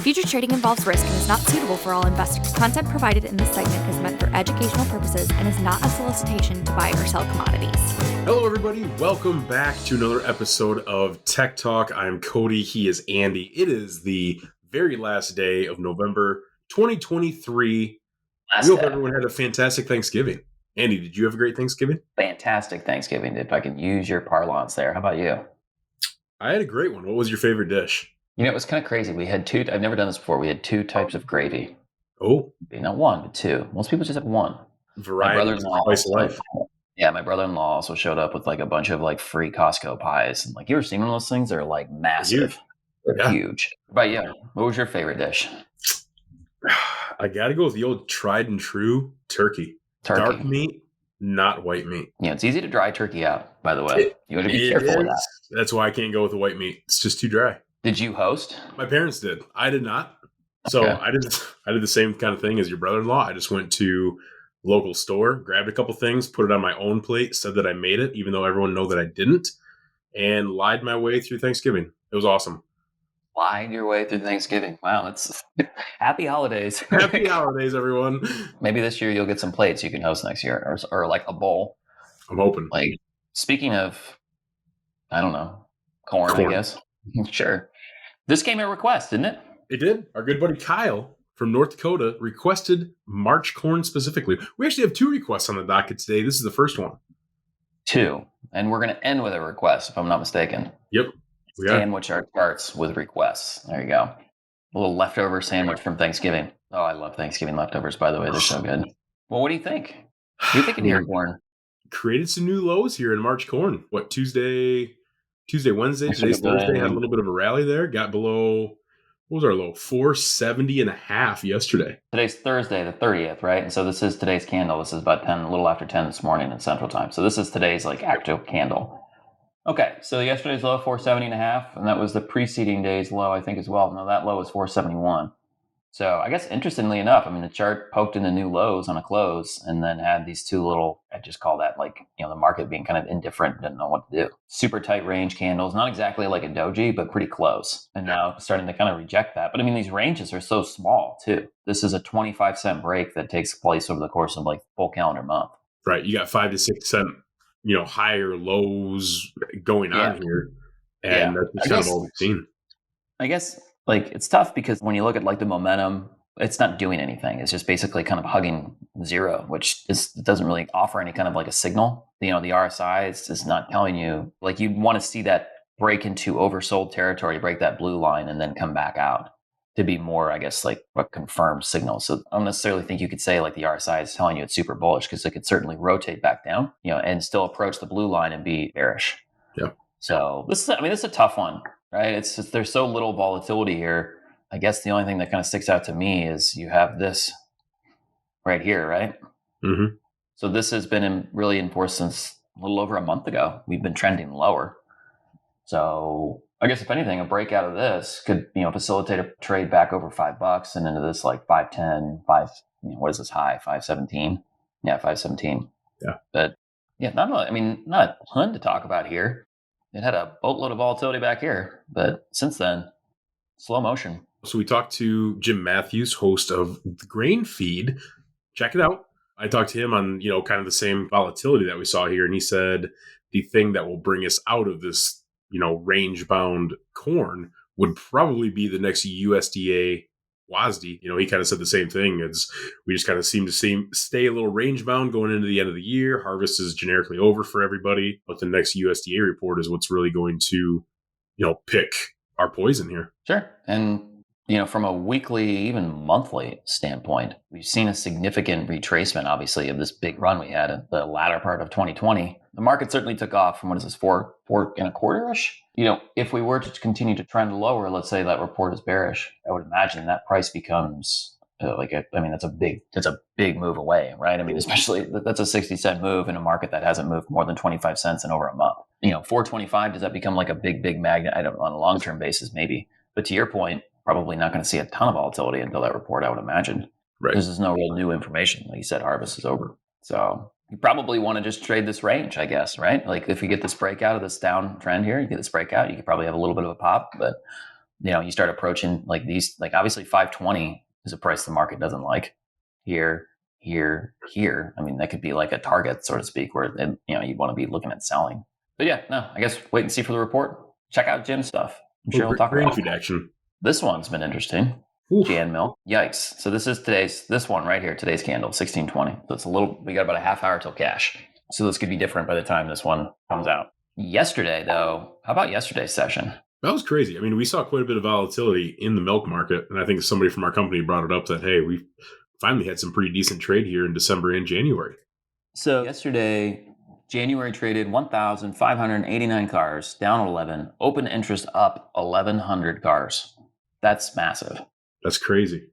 Futures trading involves risk and is not suitable for all investors. Content provided in this segment is meant for educational purposes and is not a solicitation to buy or sell commodities. Hello, everybody. Welcome back to another episode of Tech Talk. I'm Cody. He is Andy. It is the very last day of November 2023. We hope everyone had a fantastic Thanksgiving. Andy, did you have a great Thanksgiving? Fantastic Thanksgiving, if I can use your parlance there. How about you? I had a great one. What was your favorite dish? You know, it was kind of crazy. We had two. I've never done this before. We had two types of gravy. Oh. Not one, but two. Most people just have one. Variety. Spice of life. Yeah, my brother-in-law also showed up with like a bunch of like free Costco pies. And like, you ever seen one of those things? They're like massive. They're huge. But yeah, what was your favorite dish? I got to go with the old tried and true turkey. Dark meat, not white meat. Yeah, it's easy to dry turkey out, by the way. You want to be careful with that. That's why I can't go with the white meat. It's just too dry. Did you host? My parents did. I did not. So okay. I did the same kind of thing as your brother-in-law. I just went to local store, grabbed a couple things, put it on my own plate, said that I made it, even though everyone knew that I didn't, and lied my way through Thanksgiving. It was awesome. Lied your way through Thanksgiving. Wow, that's happy holidays. Happy holidays, everyone. Maybe this year you'll get some plates you can host next year, or like a bowl. I'm hoping. Like, speaking of, I don't know, corn. I guess. Sure. This came a request, didn't it? It did. Our good buddy Kyle from North Dakota requested March corn specifically. We actually have two requests on the docket today. This is the first one. Two. And we're going to end with a request, if I'm not mistaken. Yep. Sandwich our charts with requests. There you go. A little leftover sandwich from Thanksgiving. Oh, I love Thanksgiving leftovers, by the way. They're so good. Well, what do you think? What do you think of your corn? Created some new lows here in March corn. What, Tuesday, Wednesday? Today's Thursday. Had a little bit of a rally there. Got below, what was our low? 470.5 yesterday. Today's Thursday, the 30th, right? And so this is today's candle. This is about 10, a little after 10 this morning in Central Time. So this is today's like actual candle. Okay, so yesterday's low, 470.5, and that was the preceding day's low, I think, as well. No, that low was 471. So I guess interestingly enough, I mean, the chart poked into new lows on a close and then had these two little, I just call that like, the market being kind of indifferent, didn't know what to do. Super tight range candles, not exactly like a doji, but pretty close. And now starting to kind of reject that. But I mean, these ranges are so small too. This is a 25-cent break that takes place over the course of like full calendar month. Right. You got 5 to 6 cent, higher lows going on here. And that's just kind of all we've seen. I guess like it's tough because when you look at like the momentum, it's not doing anything. It's just basically kind of hugging zero, which doesn't really offer any kind of like a signal. The RSI is not telling you, like, you'd want to see that break into oversold territory, break that blue line, and then come back out to be more, I guess, like a confirmed signal. So I don't necessarily think you could say like the RSI is telling you it's super bullish, because it could certainly rotate back down, and still approach the blue line and be bearish. Yeah. So this is a tough one, right? It's just, there's so little volatility here. I guess the only thing that kind of sticks out to me is you have this right here, right? Mm-hmm. So this has been really in force since a little over a month ago. We've been trending lower. So I guess if anything, a breakout of this could, facilitate a trade back over $5 and into this like 510, what is this high? 517. Yeah, 517. Yeah. But yeah, not a ton to talk about here. It had a boatload of volatility back here, but since then, slow motion. So we talked to Jim Matthews, host of The Grain Feed. Check it out. I talked to him on, kind of the same volatility that we saw here. And he said the thing that will bring us out of this, range-bound corn would probably be the next USDA WASDE. He kind of said the same thing. As we just kind of seem to stay a little range-bound going into the end of the year. Harvest is generically over for everybody. But the next USDA report is what's really going to, pick our poison here. Sure. And, from a weekly, even monthly standpoint, we've seen a significant retracement, obviously, of this big run we had at the latter part of 2020. The market certainly took off from, 4.25-ish? If we were to continue to trend lower, let's say that report is bearish, I would imagine that price becomes that's a big move away, right? I mean, especially that's a 60-cent move in a market that hasn't moved more than 25 cents in over a month. 425, does that become like a big magnet? I don't know, on a long-term basis, maybe. But to your point, probably not going to see a ton of volatility until that report, I would imagine. Right. This is no real new information. Like you said, harvest is over. So you probably want to just trade this range, I guess, right? Like if you get this breakout of this downtrend here, you get this breakout, you could probably have a little bit of a pop, but you start approaching like these, like obviously 520 is a price the market doesn't like. Here. I mean, that could be like a target, so to speak, where you'd want to be looking at selling. But yeah, no, I guess wait and see for the report. Check out Jim's stuff. I'm sure we'll talk grain about feed it. action. This one's been interesting. Oof. Jan milk. Yikes. So this one right here, today's candle, 1620. So we got about a half hour till cash. So this could be different by the time this one comes out. Yesterday, though, how about yesterday's session? That was crazy. I mean, we saw quite a bit of volatility in the milk market. And I think somebody from our company brought it up that, hey, we finally had some pretty decent trade here in December and January. So yesterday, January traded 1,589 cars, down 11. Open interest up 1,100 cars. That's massive. That's crazy.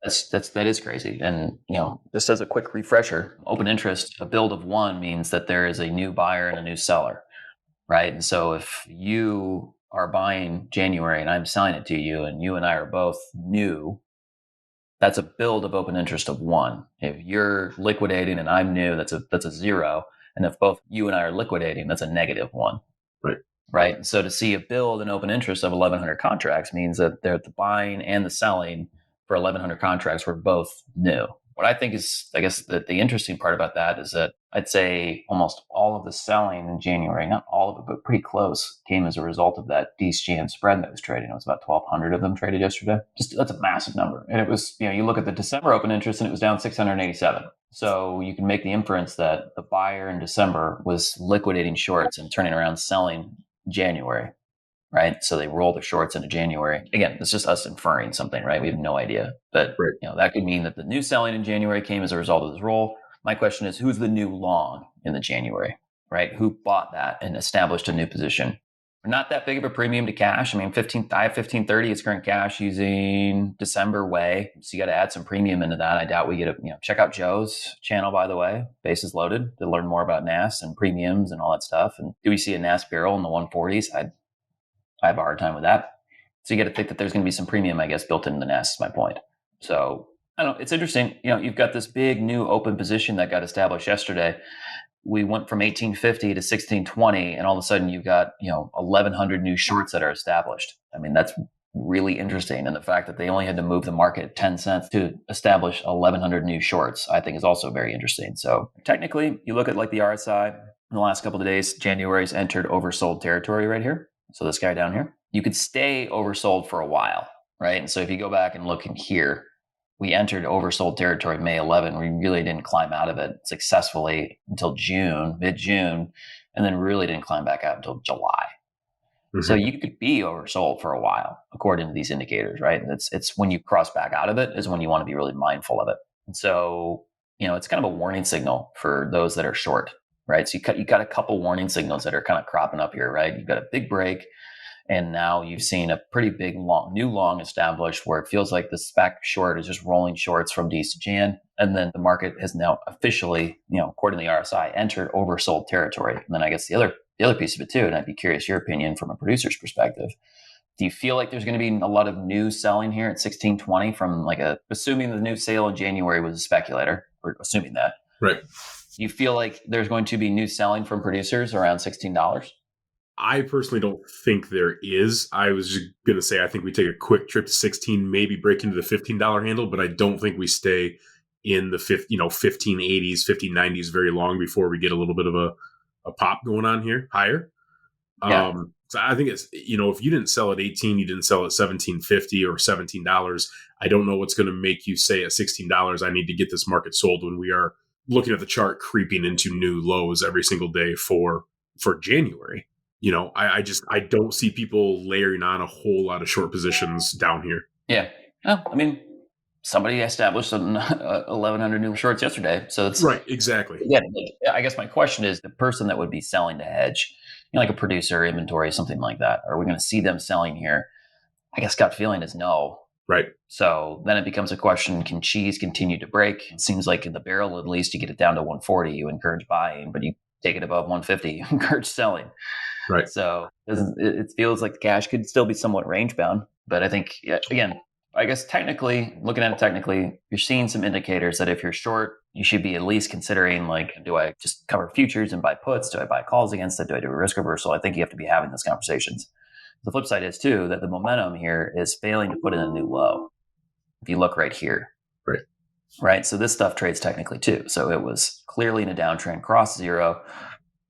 That is crazy. And, just as a quick refresher, open interest, a build of one means that there is a new buyer and a new seller, right? And so if you are buying January and I'm selling it to you and you and I are both new, that's a build of open interest of one. If you're liquidating and I'm new, that's a zero. And if both you and I are liquidating, that's a negative one. Right. So to see a build and open interest of 1,100 contracts means that the buying and the selling for 1,100 contracts were both new. What I think is, I guess, the interesting part about that is that I'd say almost all of the selling in January, not all of it, but pretty close, came as a result of that DCGN spread that was trading. It was about 1,200 of them traded yesterday. That's a massive number. And it was, you look at the December open interest and it was down 687. So you can make the inference that the buyer in December was liquidating shorts and turning around selling January, right? So they roll the shorts into January. Again, it's just us inferring something, right? We have no idea. But that could mean that the new selling in January came as a result of this roll. My question is, who's the new long in the January, right? Who bought that and established a new position? Not that big of a premium to cash. I mean, I have 1530 is current cash using December way. So you got to add some premium into that. I doubt we get check out Joe's channel, by the way. Base is loaded to learn more about NAS and premiums and all that stuff. And do we see a NAS barrel in the 140s? I have a hard time with that. So you got to think that there's going to be some premium, I guess, built into the NAS is my point. So I don't know. It's interesting. You've got this big new open position that got established yesterday. We went from 1850 to 1620, and all of a sudden you've got 1,100 new shorts that are established. I mean, that's really interesting, and the fact that they only had to move the market 10 cents to establish 1,100 new shorts, I think, is also very interesting. So technically, you look at like the RSI in the last couple of days, January's entered oversold territory right here. So this guy down here, you could stay oversold for a while, right? And so if you go back and look in here, we entered oversold territory May 11. We really didn't climb out of it successfully until mid-June, and then really didn't climb back out until July. Mm-hmm. So you could be oversold for a while, according to these indicators, right? And it's when you cross back out of it is when you want to be really mindful of it. And so, it's kind of a warning signal for those that are short, right? So you got a couple warning signals that are kind of cropping up here, right? You've got a big break. And now you've seen a pretty big new long established where it feels like the spec short is just rolling shorts from DCGN. And then the market has now officially, according to the RSI, entered oversold territory. And then I guess the other piece of it too, and I'd be curious your opinion from a producer's perspective. Do you feel like there's going to be a lot of new selling here at 1620 from assuming the new sale in January was a speculator, or assuming that. Right. Do you feel like there's going to be new selling from producers around $16? I personally don't think there is. I was just going to say I think we take a quick trip to 16, maybe break into the $15 handle, but I don't think we stay in the 1580s, 1590s very long before we get a little bit of a pop going on here higher. Yeah. So I think it's, if you didn't sell at 18, you didn't sell at $17.50 or $17. I don't know what's going to make you say at $16, I need to get this market sold when we are looking at the chart creeping into new lows every single day for January. I don't see people layering on a whole lot of short positions down here. Yeah. Well, I mean, somebody established 1,100 new shorts yesterday. So it's right. Exactly. Yeah. I guess my question is the person that would be selling to hedge, like a producer, inventory, something like that. Are we going to see them selling here? I guess gut feeling is no. Right. So then it becomes a question, can cheese continue to break? It seems like in the barrel, at least you get it down to 140, you encourage buying, but you take it above 150, you encourage selling. Right. So it feels like the cash could still be somewhat range bound. But I think, again, I guess looking at it technically, you're seeing some indicators that if you're short, you should be at least considering do I just cover futures and buy puts? Do I buy calls against it? Do I do a risk reversal? I think you have to be having those conversations. The flip side is too that the momentum here is failing to put in a new low. If you look right here. Right. So this stuff trades technically too. So it was clearly in a downtrend, crossed zero.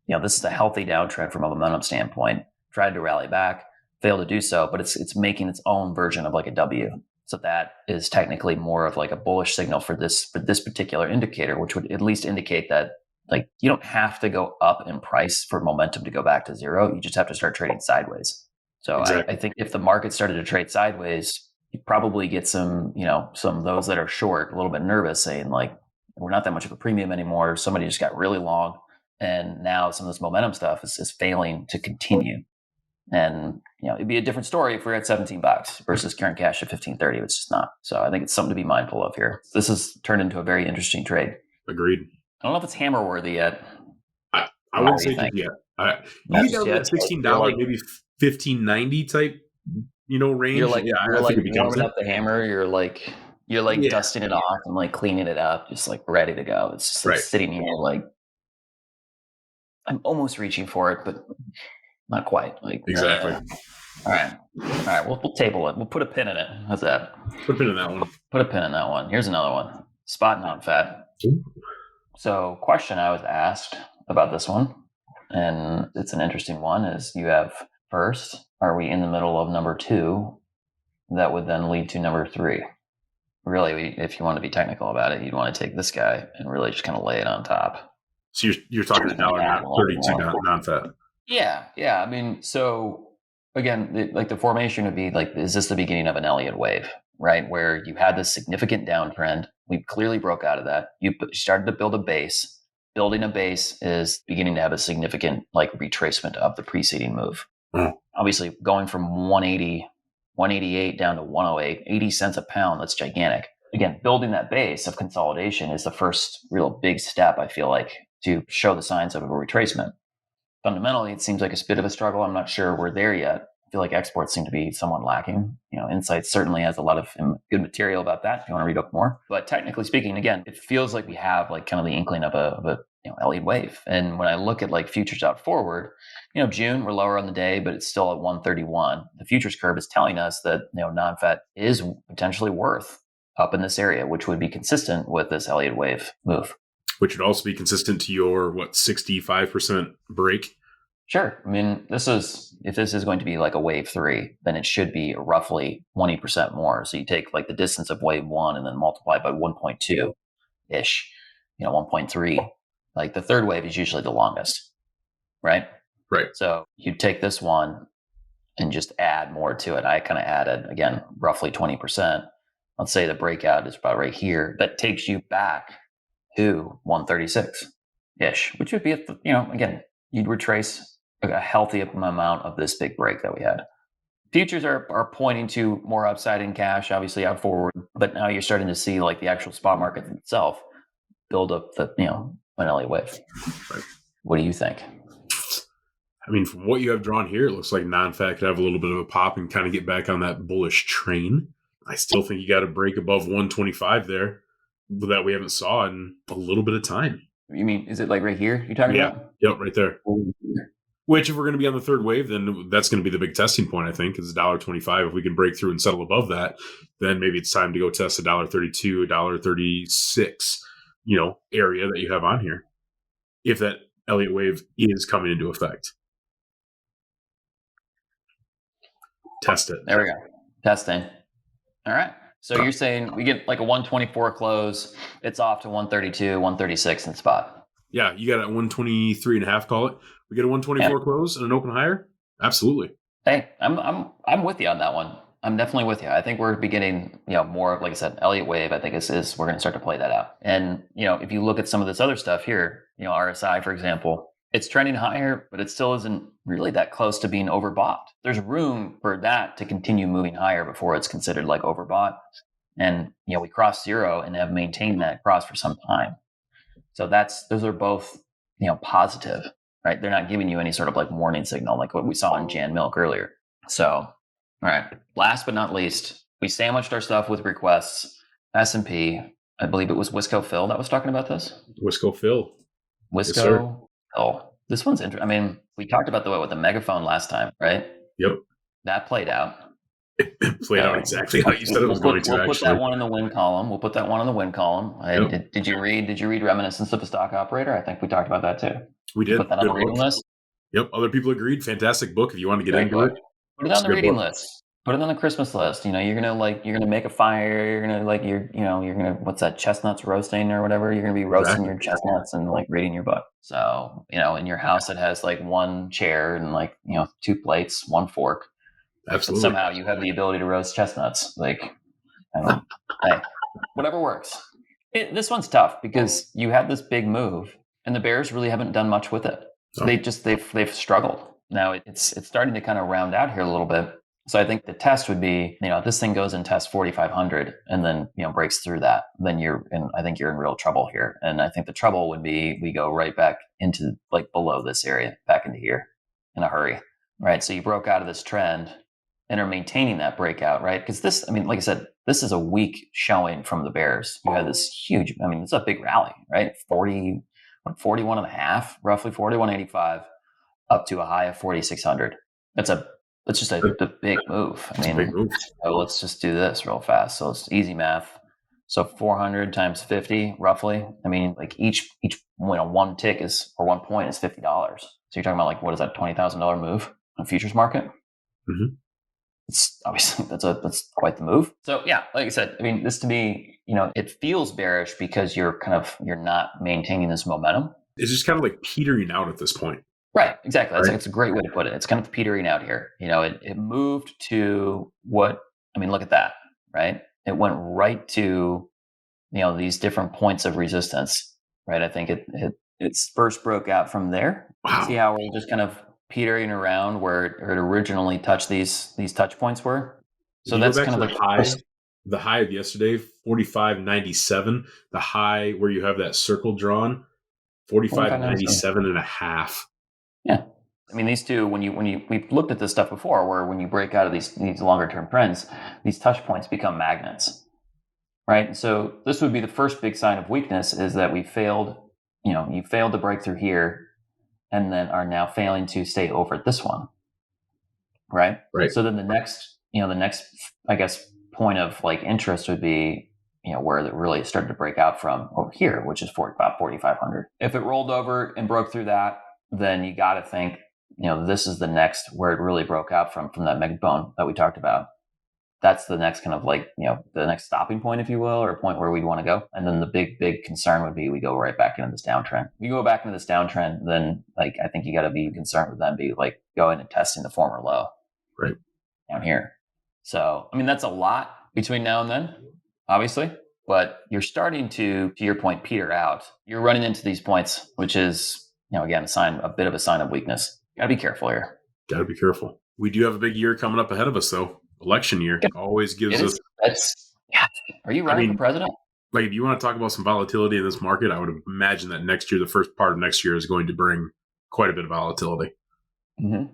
This is a healthy downtrend from a momentum standpoint. Tried to rally back, failed to do so, but it's making its own version of like a W. So that is technically more of like a bullish signal for this particular indicator, which would at least indicate that like you don't have to go up in price for momentum to go back to zero. You just have to start trading sideways. So exactly. I think if the market started to trade sideways, you probably get some of those that are short a little bit nervous, saying like, we're not that much of a premium anymore. Somebody just got really long. And now some of this momentum stuff is failing to continue. And, it'd be a different story if we're at $17 versus current cash at $15.30. It's just not. So I think it's something to be mindful of here. This has turned into a very interesting trade. Agreed. I don't know if it's hammer worthy yet. I wouldn't say it yet. You get down to that $16, maybe $15.90 type, range. You're like, I think it becomes warming up the hammer. You're like dusting it off and like cleaning it up, just like ready to go. It's just like sitting here like, I'm almost reaching for it, but not quite. Like exactly. All right. We'll table it. We'll put a pin in it. How's that? Put a pin in that one. Put a pin in that one. Here's another one. Spot Nonfat. So, question I was asked about this one, and it's an interesting one, is you have first, are we in the middle of number 2? That would then lead to number 3. Really, if you want to be technical about it, you'd want to take this guy and really just kind of lay it on top. So you're talking $1.32 Nonfat. Yeah. I mean, so again, the formation would be like, is this the beginning of an Elliott wave, right? Where you had this significant downtrend. We clearly broke out of that. You started to build a base. Building a base is beginning to have a significant like retracement of the preceding move. Obviously, going from 188 down to 108, 80 cents a pound, that's gigantic. Again, building that base of consolidation is the first real big step, I feel like, to show the signs of a retracement. Fundamentally, it seems like a bit of a struggle. I'm not sure we're there yet. I feel like exports seem to be somewhat lacking. Insights certainly has a lot of good material about that if you want to read up more. But technically speaking, again, it feels like we have like kind of the inkling of a Elliott wave. And when I look at like futures out forward, June, we're lower on the day, but it's still at 131. The futures curve is telling us that, Nonfat is potentially worth up in this area, which would be consistent with this Elliott wave move. Which would also be consistent to your, 65% break? Sure. I mean, if this is going to be like a wave 3, then it should be roughly 20% more. So you take like the distance of wave 1 and then multiply by 1.2-ish, 1.3. Like the third wave is usually the longest, right? Right. So you take this one and just add more to it. I kind of added, again, roughly 20%. Let's say the breakout is about right here. That takes you back to 136-ish, which would be, again, you'd retrace a healthy amount of this big break that we had. Futures are pointing to more upside in cash, obviously out forward, but now you're starting to see like the actual spot market itself build up the, an Elliott wave. Right. What do you think? I mean, from what you have drawn here, it looks like Nonfat could have a little bit of a pop and kind of get back on that bullish train. I still think you got to break above 125 there that we haven't saw in a little bit of time. You mean, is it like right here you're talking about? Yep, right there. Which, if we're going to be on the third wave, then that's going to be the big testing point, I think, is $1.25. If we can break through and settle above that, then maybe it's time to go test $1.32, $1.36, area that you have on here. If that Elliott wave is coming into effect. Test it. There we go. Testing. All right. So you're saying we get like a 124 close, it's off to 132, 136 in spot. Yeah, you got a 123.5, call it. We get a 124 close and an open higher? Absolutely. Hey, I'm with you on that one. I'm definitely with you. I think we're beginning, more of, like I said, Elliott wave. I think is we're going to start to play that out. And, if you look at some of this other stuff here, RSI, for example, it's trending higher, but it still isn't really that close to being overbought. There's room for that to continue moving higher before it's considered like overbought. And, we crossed zero and have maintained that cross for some time. So those are both, positive, right? They're not giving you any sort of like warning signal, like what we saw in Jan Milk earlier. So, all right. Last but not least, we sandwiched our stuff with requests. S&P, I believe it was Wisco Phil that was talking about this. Wisco Phil. Wisco Phil. This one's interesting. I mean, we talked about with the megaphone last time, right? Yep. That played out. It played out exactly how you said it was going to. We'll Actually, put that one in the win column. Yep. Did you read Reminiscence of a Stock Operator? I think we talked about that too. We did. Put that on Good the reading book. list. Yep. Other people agreed. Fantastic book. If you want to get Great into book. it, Put it it's on a the good reading book. list. Put it on the Christmas list. You're gonna make a fire. You're gonna what's that, chestnuts roasting or whatever. You're gonna be roasting your chestnuts and like reading your book. So in your house it has like one chair and like 2 plates, 1 fork. Absolutely. But somehow you have the ability to roast chestnuts. Like, hey, whatever works. This one's tough because you had this big move, and the Bears really haven't done much with it. Oh. They've struggled. Now it's starting to kind of round out here a little bit. So I think the test would be, if this thing goes and tests 4,500 and then breaks through that, then I think you're in real trouble here. And I think the trouble would be we go right back into like below this area, back into here in a hurry, right? So you broke out of this trend and are maintaining that breakout, right? Because this, like I said, this is a weak showing from the Bears. You had this huge, it's a big rally, right? 41 and a half, roughly 41.85 up to a high of 4,600. That's just a big move. Big move. Let's just do this real fast. So it's easy math. So 400 times 50, roughly. Like each 1 tick is, or 1 point is $50. So you're talking about like, what is that, $20,000 move on futures market? Mm-hmm. It's obviously that's quite the move. So yeah, like I said, this to me, it feels bearish because you're not maintaining this momentum. It's just kind of like petering out at this point. Right, exactly. Right. It's a great way to put it. It's kind of petering out here. It moved to what, look at that, right? It went right to, these different points of resistance, right? I think it first broke out from there. Wow. See how we're just kind of petering around where it originally touched these touch points were. So that's kind of like the high of yesterday, 45.97. The high where you have that circle drawn, 45.97 and a half. Yeah. These two, we've looked at this stuff before, where when you break out of these longer term trends, these touch points become magnets, right? So this would be the first big sign of weakness, is that we failed, you failed to break through here and then are now failing to stay over at this one, right? Right. So then the next, I guess, point of like interest would be, where it really started to break out from over here, which is about 4,500. If it rolled over and broke through that, then you got to think, this is the next where it really broke out from that mega bone that we talked about. That's the next kind of like, the next stopping point, if you will, or a point where we'd want to go. And then the big concern would be we go right back into this downtrend. We go back into this downtrend, then like I think you got to be concerned with them be like going and testing the former low right down here. So, that's a lot between now and then, obviously, but you're starting to your point, peter out. You're running into these points, which is, again, a bit of a sign of weakness. Got to be careful here. Got to be careful. We do have a big year coming up ahead of us, though. Election year always gives us. Are you running for president? Like, if you want to talk about some volatility in this market, I would imagine that next year, the first part of next year, is going to bring quite a bit of volatility. They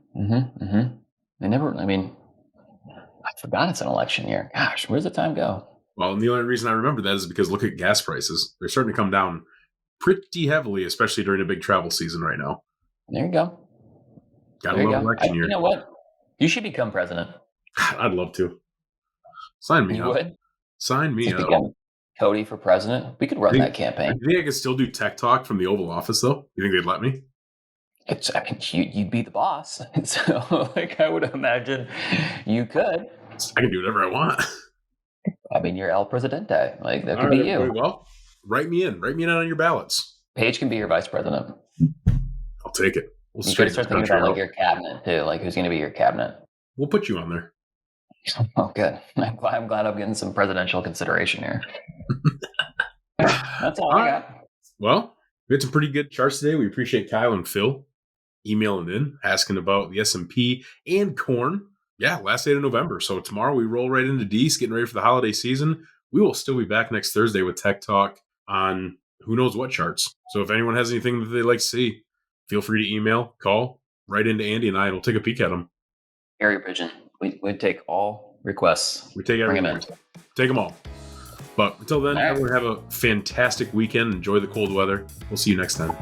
never. I forgot it's an election year. Gosh, where's the time go? Well, and the only reason I remember that is because look at gas prices. They're starting to come down pretty heavily, especially during a big travel season right now. There you go. Gotta love election year. You know what? You should become president. I'd love to. Sign me up. You would? Sign me up. Become Cody for president. We could run that campaign. You think I could still do tech talk from the Oval Office, though? You think they'd let me? You'd be the boss. So, I would imagine you could. I can do whatever I want. You're El Presidente. That could be you. Well, write me in. Write me in on your ballots. Paige can be your vice president. I'll take it. You should start thinking about your cabinet too. Who's going to be your cabinet? We'll put you on there. Oh, good. I'm glad I'm getting some presidential consideration here. That's all I got. Well, we had some pretty good charts today. We appreciate Kyle and Phil emailing in, asking about the S&P and corn. Yeah, last day of November. So tomorrow we roll right into D's, getting ready for the holiday season. We will still be back next Thursday with Tech Talk on who knows what charts. So if anyone has anything that they'd like to see, feel free to email, call, right into Andy and I, and we'll take a peek at them. Area Pigeon. We take all requests. We take everything. Take them all. But until then, everyone have a fantastic weekend. Enjoy the cold weather. We'll see you next time.